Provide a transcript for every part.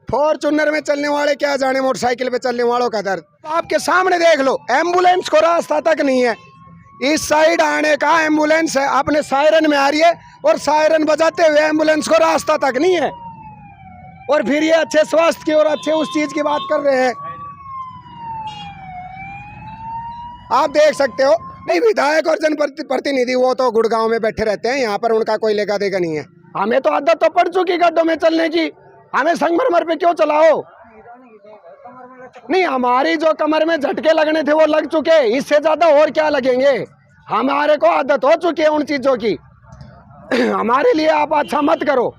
Fortuner में चलने वाले क्या जाने मोटरसाइकिल पे चलने वालों का दर्द। आपके सामने देख लो, एम्बुलेंस को रास्ता तक नहीं है। इस साइड आने का एम्बुलेंस है, अपने सायरन में आ रही है और सायरन बजाते हुए एम्बुलेंस को रास्ता तक नहीं है। और फिर ये अच्छे स्वास्थ्य की और अच्छे उस चीज की बात कर रहे हैं। आप देख सकते हो, नहीं विधायक और जनप्रतिनिधि वो तो गुड़गांव में बैठे रहते हैं, यहाँ पर उनका कोई लेगा देगा नहीं है। हमें तो आदत तो पड़ चुकी गड्ढों में चलने की, हमें संगमरमर पे क्यों चलाओ। नहीं, हमारी जो कमर में झटके लगने थे वो लग चुके, इससे ज्यादा और क्या लगेंगे। हमारे को आदत हो चुकी है उन चीजों की। हमारे लिए आप अच्छा मत करो।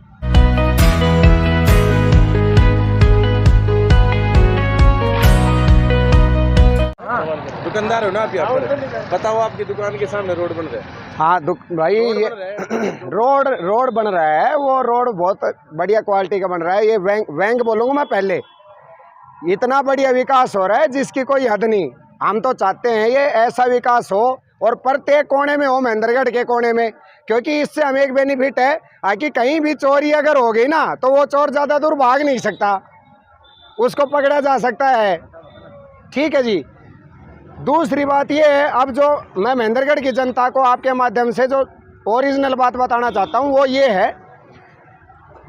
दुकानदार हो ना आप यहाँ पर, बताओ आपकी दुकान के सामने रोड बन रहा है। हाँ भाई, ये रोड बन रहा है। वो रोड बहुत बढ़िया क्वालिटी का बन रहा है। ये वैंग बोलूँगा मैं पहले। इतना बढ़िया विकास हो रहा है जिसकी कोई हद नहीं। हम तो चाहते हैं ये ऐसा विकास हो और प्रत्येक कोने में हो, महेंद्रगढ़ के कोने में, क्योंकि इससे हमें एक बेनिफिट है कि कहीं भी चोरी अगर हो गई ना तो वो चोर ज़्यादा दूर भाग नहीं सकता, उसको पकड़ा जा सकता है। ठीक है जी। दूसरी बात ये है, अब जो मैं महेंद्रगढ़ की जनता को आपके माध्यम से जो ओरिजिनल बात बताना चाहता हूँ वो ये है,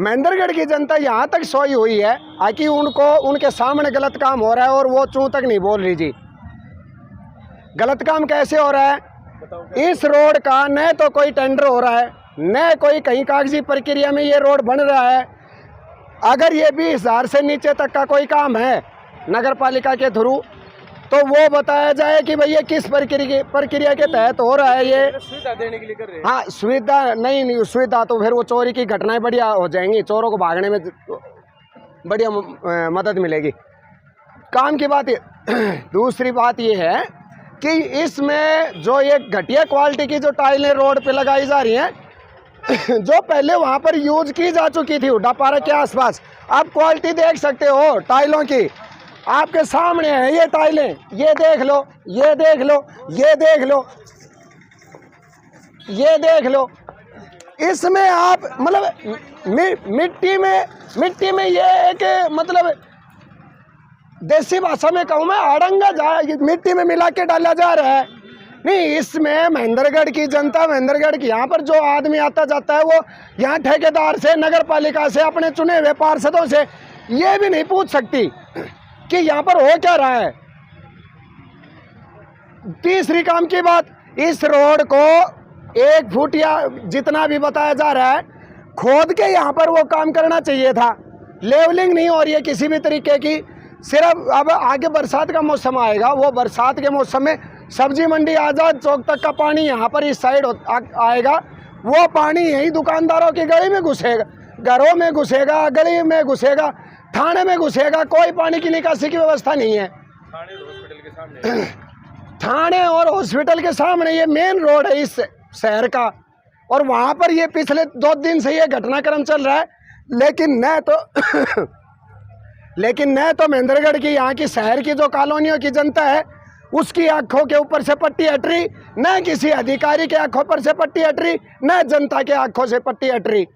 महेंद्रगढ़ की जनता यहाँ तक सोई हुई है कि उनको उनके सामने गलत काम हो रहा है और वो चूं तक नहीं बोल रही जी। गलत काम कैसे हो रहा है? इस रोड का न तो कोई टेंडर हो रहा है, न कोई कहीं कागजी प्रक्रिया में ये रोड बन रहा है। अगर ये 20,000 से नीचे तक का कोई काम है नगर पालिका के थ्रू तो वो बताया जाए कि भैया किस प्रक्रिया के तहत हो रहा है। ये सुविधा देने के लिए कर रहे हैं। हाँ, सुविधा नहीं सुविधा तो फिर वो चोरी की घटनाएं बढ़िया हो जाएंगी, चोरों को भागने में बढ़िया मदद मिलेगी। काम की बात ये। दूसरी बात ये है कि इसमें जो ये घटिया क्वालिटी की जो टाइलें रोड पे लगाई जा रही हैं, जो पहले वहाँ पर यूज की जा चुकी थी हुड्डा पार्क के आसपास, आप क्वालिटी देख सकते हो टाइलों की। आपके सामने है ये टाइलें, ये देख लो, ये देख लो, ये देख लो, ये देख लो। इसमें आप मतलब मिट्टी में ये एक मतलब देसी भाषा में कहूँ मैं, अड़ंगा मिट्टी में मिला के डाला जा रहा है। नहीं, इसमें महेंद्रगढ़ की जनता, महेंद्रगढ़ की यहाँ पर जो आदमी आता जाता है वो यहाँ ठेकेदार से, नगर पालिका से, अपने चुने हुए पार्षदों से ये भी नहीं पूछ सकती कि यहाँ पर हो क्या रहा है। तीसरी काम की बात, इस रोड को 1 फुट या जितना भी बताया जा रहा है खोद के यहाँ पर वो काम करना चाहिए था। लेवलिंग नहीं हो रही है किसी भी तरीके की। सिर्फ अब आगे बरसात का मौसम आएगा, वो बरसात के मौसम में सब्जी मंडी आजाद चौक तक का पानी यहाँ पर इस साइड आएगा। वो पानी यही दुकानदारों की गली में घुसेगा, घरों में घुसेगा, गली में घुसेगा, थाने में घुसेगा। कोई पानी की निकासी की व्यवस्था नहीं है। थाने और हॉस्पिटल के सामने ये मेन रोड है इस शहर का, और वहाँ पर ये पिछले 2 दिन से ये घटनाक्रम चल रहा है। लेकिन न तो महेंद्रगढ़ की यहाँ की शहर की जो कॉलोनियों की जनता है उसकी आंखों के ऊपर से पट्टी हट रही, न किसी अधिकारी के आंखों पर से पट्टी हट रही, न जनता के आंखों से पट्टी हट रही।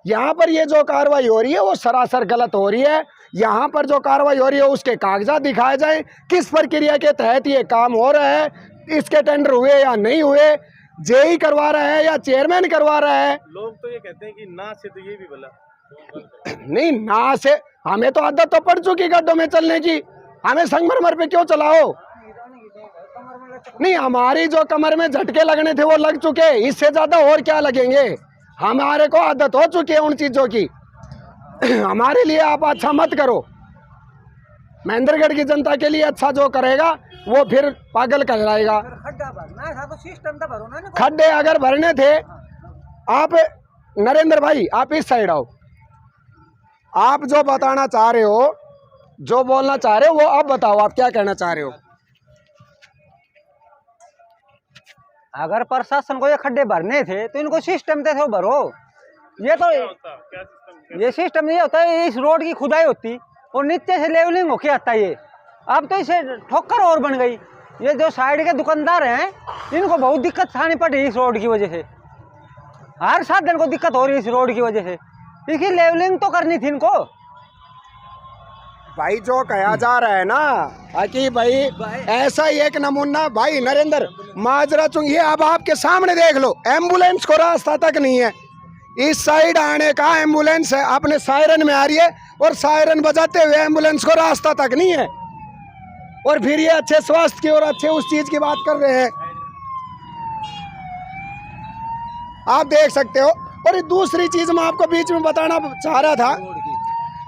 यहाँ पर ये जो कार्रवाई हो रही है वो सरासर गलत हो रही है। यहाँ पर जो कार्रवाई हो रही है उसके कागजात दिखाए जाएं, किस प्रक्रिया के तहत ये काम हो रहा है, इसके टेंडर हुए या नहीं हुए, जेई करवा रहा है या चेयरमैन करवा रहा है। लोग तो ये कहते हैं कि ना से तो ये भी बोला नहीं, ना से हमें तो आदत तो पड़ चुकी गड्ढों में चलने की, हमें संगमरमर पे क्यों चलाओ। नहीं, हमारी जो कमर में झटके लगने थे वो लग चुके, इससे ज्यादा और क्या लगेंगे। हमारे को आदत हो चुकी है उन चीजों की। हमारे लिए आप अच्छा मत करो। महेंद्रगढ़ की जनता के लिए अच्छा जो करेगा वो फिर पागल कहलाएगा। खड्डे अगर भरने थे, आप नरेंद्र भाई आप इस साइड आओ। आप जो बताना चाह रहे हो, जो बोलना चाह रहे हो वो अब बताओ, आप क्या कहना चाह रहे हो। अगर प्रशासन को ये खड्डे भरने थे तो इनको सिस्टम थे तो भरो। ये तो ये सिस्टम ये होता है, इस रोड की खुदाई होती और नीचे से लेवलिंग होके आता है। ये अब तो इसे ठोकर और बन गई। ये जो साइड के दुकानदार हैं इनको बहुत दिक्कत उठानी पड़ी इस रोड की वजह से। हर 7 दिन को दिक्कत हो रही है इस रोड की वजह से। इसकी लेवलिंग तो करनी थी इनको। भाई जो कहा जा रहा है ना कि भाई ऐसा ही एक नमूना भाई नरेंद्र माजरा चुंग, ये अब आपके सामने देख लो, एम्बुलेंस को रास्ता तक नहीं है, इस साइड आने का एम्बुलेंस है अपने सायरन में आ रही है और सायरन बजाते हुए एम्बुलेंस को रास्ता तक नहीं है, और फिर ये अच्छे स्वास्थ्य की और अच्छे उस चीज की बात कर रहे हैं। आप देख सकते हो। और ये दूसरी चीज मैं आपको बीच में बताना चाह रहा था,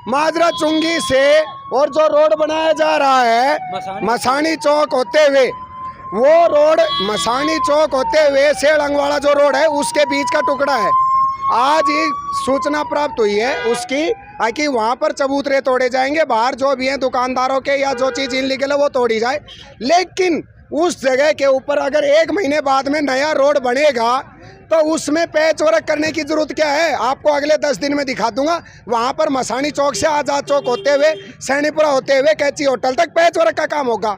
माजरा चुंगी से और जो रोड बनाया जा रहा है मसानी चौक होते हुए, वो रोड मसानी चौक होते हुए सेड़ंग वाला जो रोड है उसके बीच का टुकड़ा है। आज ही सूचना प्राप्त हुई है उसकी कि वहाँ पर चबूतरे तोड़े जाएंगे, बाहर जो भी हैं दुकानदारों के या जो चीज़ इनलीगल है वो तोड़ी जाए, लेकिन उस जगह के ऊपर अगर 1 महीने बाद में नया रोड बनेगा तो उसमें पैच वर्क करने की जरूरत क्या है? आपको अगले 10 दिन में दिखा दूंगा। वहाँ पर मसानी चौक से आज़ाद चौक होते हुए सैनीपुरा होते हुए कैची होटल तक पैच वर्क का काम होगा।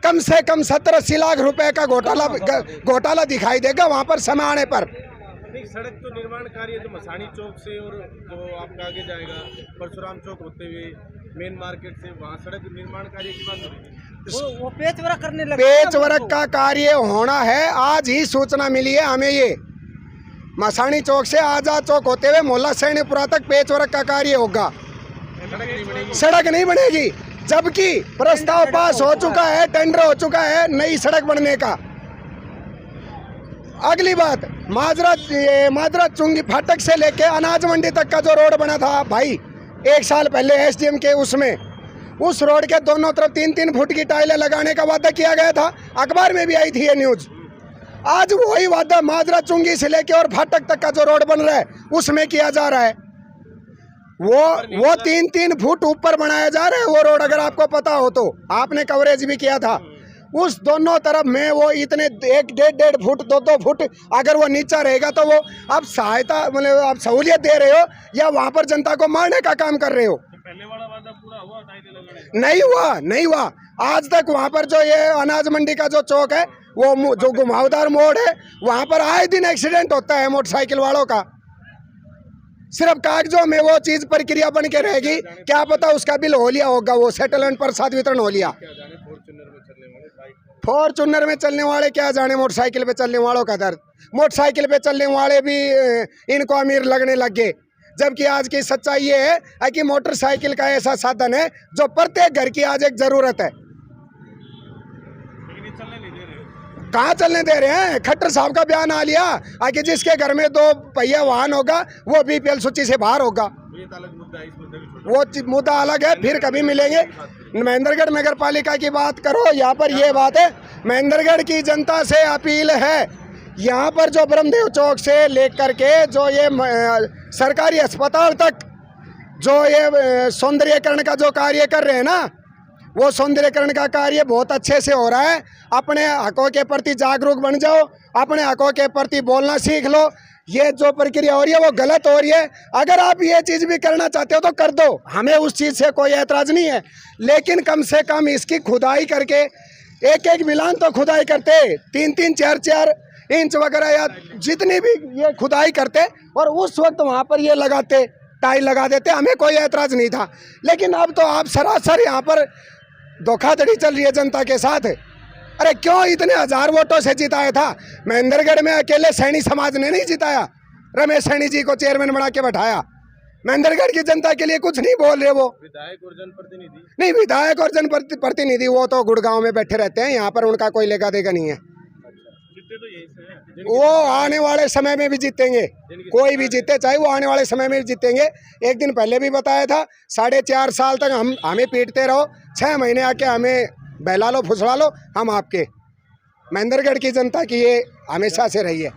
कम से कम 70-80 लाख रुपए का घोटाला दिखाई देगा वहाँ पर समय आने पर। सड़क तो निर्माण कार्य जो मसानी चौक से और जो आपका आगे जाएगा परशुराम चौक होते हुए मेन मार्केट से, वहाँ सड़क निर्माण कार्य की बात होगी, वो पेच वर्क करने लगे। पेच वर्क का कार्य होना है, आज ही सूचना मिली है हमें। ये मसानी चौक से आजाद चौक होते हुए मोहल्ला सैनीपुरा तक पेच वर्क का कार्य होगा, सड़क नहीं बनेगी, जबकि प्रस्ताव पास हो चुका है, टेंडर हो चुका है नई सड़क बनने का। अगली बात, माजरा चुंगी फाटक से लेके अनाज मंडी तक का जो रोड बना था भाई 1 साल पहले एसडीएम के, उसमें उस रोड के दोनों तरफ 3-3 फुट की टाइलें लगाने का वादा किया गया था, अखबार में भी आई थी ये न्यूज। आज वही वादा माजरा चुंगी से लेके और फाटक तक का जो रोड बन रहा है उसमें किया जा रहा है। वो 3-3 फुट ऊपर बनाया जा रहा है वो रोड, अगर आपको पता हो तो, आपने कवरेज भी किया था। उस दोनों तरफ में वो इतने 1-1.5 फुट 2-2 फुट अगर वो नीचा रहेगा तो वो आप सहायता मतलब आप सहूलियत दे रहे हो या वहाँ पर जनता को मारने का काम कर रहे हो? पहले वाला वादा पूरा हुआ? नहीं हुआ आज तक। वहाँ पर जो ये अनाज मंडी का जो चौक है, वो जो घुमावदार मोड़ है, वहाँ पर आए दिन एक्सीडेंट होता है मोटरसाइकिल वालों का। सिर्फ कागजों में वो चीज प्रक्रिया बन के रहेगी, क्या पता उसका बिल हो लिया होगा, वो सेटलमेंट प्रसाद वितरण हो लिया। फॉर्चूनर में चलने वाले क्या जाने मोटरसाइकिल पे चलने वालों का दर्द। मोटरसाइकिल पे चलने वाले भी इनको अमीर लगने लग गए, जबकि आज की सच्चाई ये है कि मोटरसाइकिल का ऐसा साधन है जो प्रत्येक घर की आज एक जरूरत है। कहाँ चलने दे रहे हैं? खट्टर साहब का बयान आ लिया कि जिसके घर में 2 पहिया वाहन होगा वो बीपीएल सूची से बाहर होगा। वो मुद्दा अलग है, फिर कभी मिलेंगे। महेंद्रगढ़ नगर पालिका की बात करो, यहाँ पर ये बात है, महेंद्रगढ़ की जनता से अपील है, यहाँ पर जो ब्रह्मदेव चौक से लेकर के जो ये सरकारी अस्पताल तक जो ये सौंदर्यीकरण का जो कार्य कर रहे हैं ना, वो सौंदर्यीकरण का कार्य बहुत अच्छे से हो रहा है। अपने हकों के प्रति जागरूक बन जाओ, अपने हकों के प्रति बोलना सीख लो। ये जो प्रक्रिया हो रही है वो गलत हो रही है। अगर आप ये चीज़ भी करना चाहते हो तो कर दो, हमें उस चीज़ से कोई ऐतराज़ नहीं है, लेकिन कम से कम इसकी खुदाई करके एक मिलान तो खुदाई करते, 3-3 4-4 इंच वगैरह या जितनी भी ये खुदाई करते और उस वक्त वहाँ पर ये लगाते, टाइल लगा देते, हमें कोई ऐतराज़ नहीं था। लेकिन अब तो आप सरासर यहाँ पर धोखाधड़ी चल रही है जनता के साथ। अरे क्यों इतने 1000 वोटों से जिताया था? महेंद्रगढ़ में अकेले सैनी समाज ने नहीं जिताया, रमेश सैनी जी को चेयरमैन बना के बैठाया। महेंद्रगढ़ की जनता के लिए कुछ नहीं बोल रहे वो। विधायक और जनप्रतिनिधि नहीं, विधायक और जनप्रतिनिधि वो तो गुड़गांव में बैठे रहते हैं, यहाँ पर उनका कोई लेगा देगा नहीं है। वो आने वाले समय में भी जीतेंगे, कोई भी जीते चाहे वो आने वाले समय में भी जीतेंगे। एक दिन पहले भी बताया था, 4.5 साल तक हमें पीटते रहो, 6 महीने आके हमें बहला लो फुसला लो, हम आपके। महेंद्रगढ़ की जनता की ये हमेशा से रही है।